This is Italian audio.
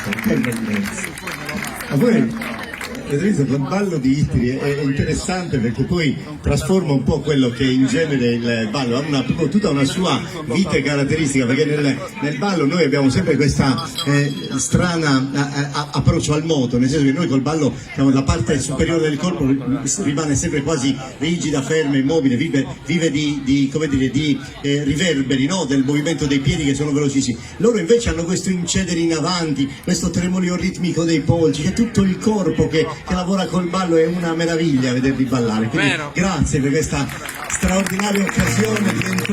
Che bellezza. A voi Federico, quel ballo di Itri è interessante perché poi trasforma un po' quello che in genere il ballo ha tutta una sua vita e caratteristica, perché nel ballo noi abbiamo sempre questa strana approccio al moto, nel senso che noi col ballo la parte superiore del corpo rimane sempre quasi rigida, ferma, immobile, vive di riverberi, no? Del movimento dei piedi che sono velocissimi. Loro invece hanno questo incedere in avanti, questo tremolio ritmico dei polsi, c'è tutto il corpo che lavora col ballo, è una meraviglia vederli ballare. Quindi grazie per questa straordinaria occasione di